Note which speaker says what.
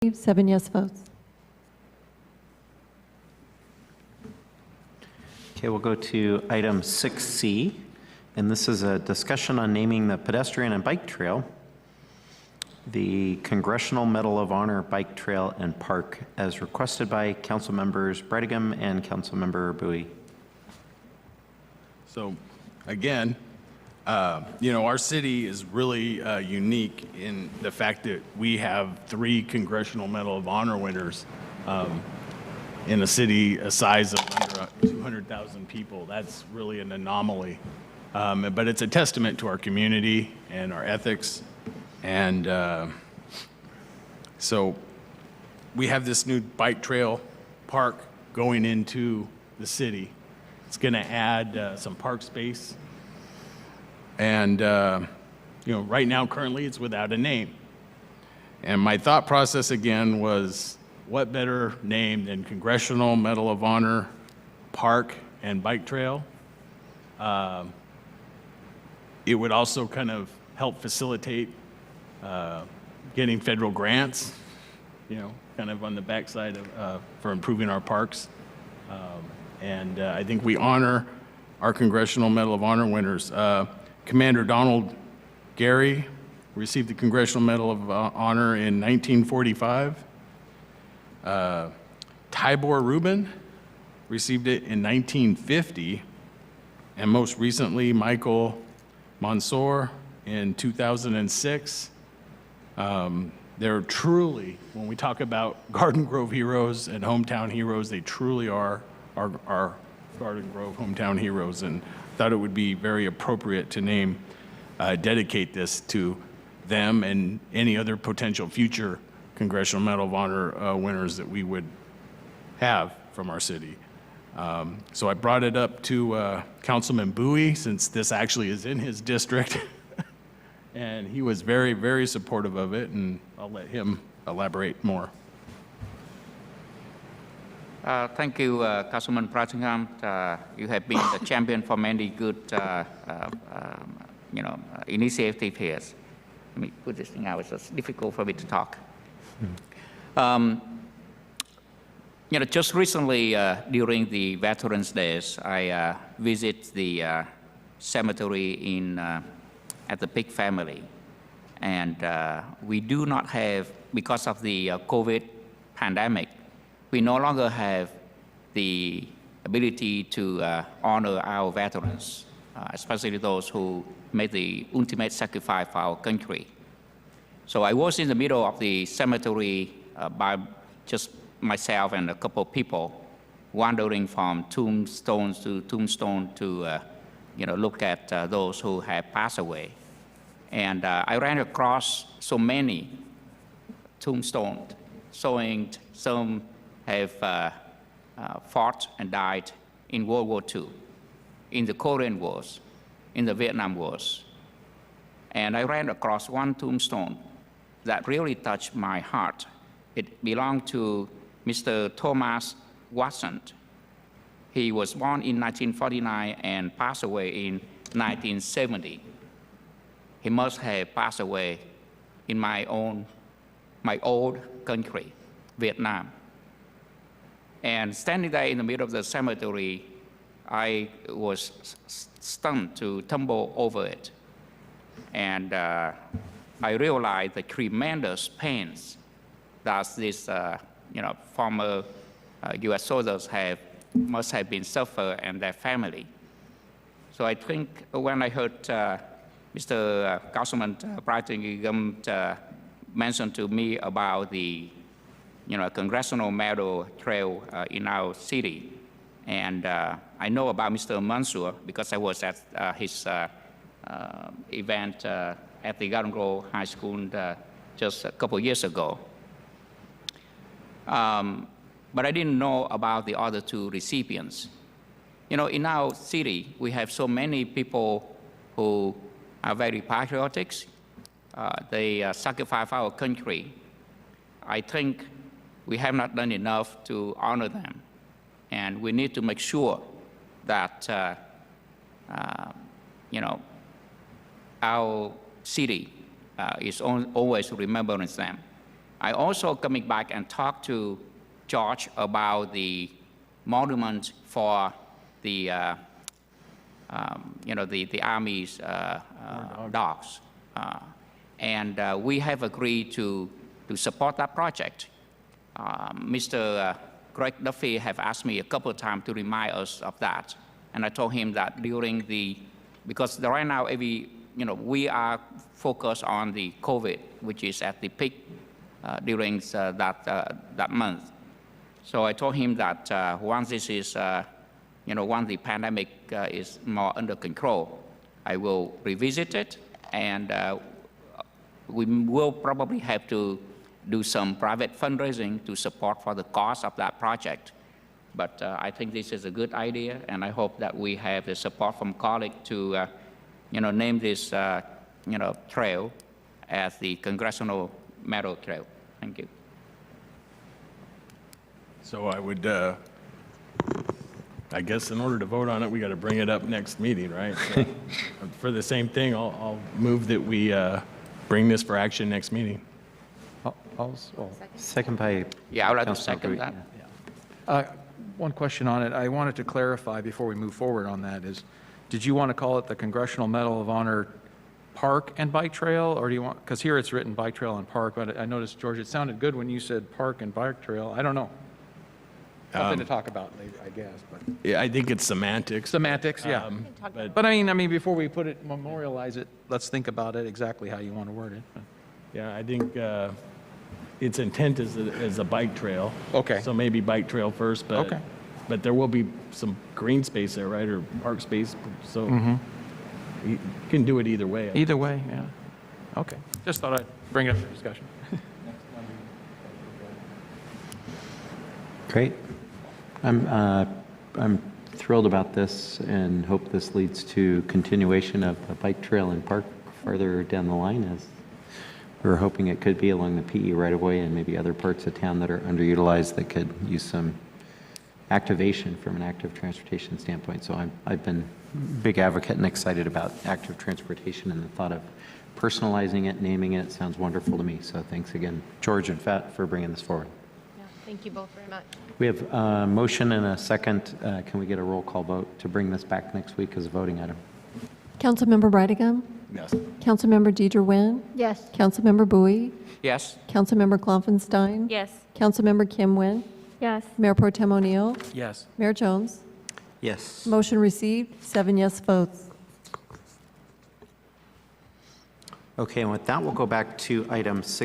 Speaker 1: 7 yes votes.
Speaker 2: Okay, we'll go to item 6C, and this is a discussion on naming the pedestrian and bike trail the Congressional Medal of Honor Bike Trail and Park as requested by Council Members Brietigam and Council Member Bowie.
Speaker 3: So again, our city is really unique in the fact that we have 3 Congressional Medal of Honor winners in a city a size of under 200,000 people. That's really an anomaly. But it's a testament to our community and our ethics. And so we have this new bike trail park going into the city. It's going to add some park space. And, right now, currently, it's without a name. And my thought process, again, was what better name than Congressional Medal of Honor Park and Bike Trail? It would also kind of help facilitate getting federal grants, kind of on the backside of, for improving our parks. And I think we honor our Congressional Medal of Honor winners. Commander Donald Gary received the Congressional Medal of Honor in 1945. Tibor Rubin received it in 1950. And most recently, Michael Mansour in 2006. They're truly, when we talk about Garden Grove heroes and hometown heroes, they truly are our Garden Grove hometown heroes, and thought it would be very appropriate to dedicate this to them and any other potential future Congressional Medal of Honor winners that we would have from our city. So I brought it up to Councilman Bowie, since this actually is in his district. And he was very, very supportive of it, and I'll let him elaborate more.
Speaker 4: Thank you, Councilman Brietigam. You have been the champion for many good, initiatives here. Let me put this thing out. It's difficult for me to talk. Just recently during the Veterans Days, I visit the cemetery at the Pig family, and we do not have, because of the COVID pandemic, we no longer have the ability to honor our veterans, especially those who made the ultimate sacrifice for our country. So I was in the middle of the cemetery by just myself and a couple of people wandering from tombstone to tombstone to look at those who have passed away. And I ran across so many tombstones showing some have fought and died in World War II, in the Korean Wars, in the Vietnam Wars. And I ran across one tombstone that really touched my heart. It belonged to Mr. Thomas Watson. He was born in 1949 and passed away in 1970. He must have passed away in my old country, Vietnam. And standing there in the middle of the cemetery, I was stunned to tumble over it. And I realized the tremendous pains that these former U.S. soldiers must have been suffered and their family. So I think when I heard Mr. Councilman Brietigam mentioned to me about the Congressional Medal Trail in our city, and I know about Mr. Mansour because I was at his event at the Garden Grove High School just a couple years ago. But I didn't know about the other 2 recipients. In our city, we have so many people who are very patriotic. They sacrifice for our country. I think we have not done enough to honor them. And we need to make sure that, our city is always remembering them. I also coming back and talk to George about the monument for the, the Army's dogs. We have agreed to support that project. Mr. Greg Duffy have asked me a couple of times to remind us of that. And I told him that because right now we are focused on the COVID, which is at the peak during that month. So I told him that once this is, once the pandemic is more under control, I will revisit it, and we will probably have to do some private fundraising to support for the cost of that project. But I think this is a good idea, and I hope that we have the support from colleagues to, name this, trail as the Congressional Medal Trail. Thank you.
Speaker 3: So I would, I guess in order to vote on it, we got to bring it up next meeting, right? So for the same thing, I'll move that we bring this for action next meeting.
Speaker 2: Second by
Speaker 4: Yeah, I would like to
Speaker 2: Councilmember
Speaker 4: second
Speaker 2: Brietigam.
Speaker 4: that.
Speaker 1: One question on it. I wanted to clarify before we move forward on that is, did you want to call it the Congressional Medal of Honor Park and Bike Trail, or do you want, because here it's written Bike Trail and Park, but I noticed, George, it sounded good when you said Park and Bike Trail. I don't know. Something to talk about, I guess, but.
Speaker 3: Yeah, I think it's semantics.
Speaker 1: Semantics, yeah.
Speaker 3: But
Speaker 1: But I mean, before we put it, memorialize it, let's think about it, exactly how you want to word it.
Speaker 3: yeah, I think its intent is a bike trail.
Speaker 1: Okay.
Speaker 3: So maybe bike trail first, but
Speaker 1: Okay.
Speaker 3: but there will be some green space there, right, or park space. So you can do it either way.
Speaker 1: Either way, yeah. Okay. Just thought I'd bring it up for discussion.
Speaker 2: Great. I'm thrilled about this and hope this leads to continuation of the bike trail and park farther down the line, as we're hoping it could be along the PE right of way and maybe other parts of town that are underutilized that could use some activation from an active transportation standpoint. So I've been a big advocate and excited about active transportation, and the thought of personalizing it, naming it, sounds wonderful to me. So thanks again, George and Fat, for bringing this forward.
Speaker 5: Yeah, thank you both very much.
Speaker 2: We have a motion and a second. Can we get a roll call vote to bring this back next week as a voting item?
Speaker 6: Councilmember Brietigam.
Speaker 3: Yes.
Speaker 6: Councilmember Deidre Nguyen.
Speaker 5: Yes.
Speaker 6: Councilmember Bowie.
Speaker 4: Yes.
Speaker 6: Councilmember Klopfenstein.
Speaker 5: Yes.
Speaker 6: Councilmember Kim Nguyen.
Speaker 5: Yes.
Speaker 6: Mayor Pro Tem O'Neill.
Speaker 1: Yes.
Speaker 6: Mayor Jones.
Speaker 2: Yes.
Speaker 6: Motion received, 7 yes votes.
Speaker 2: Okay, and with that, we'll go back to item 6.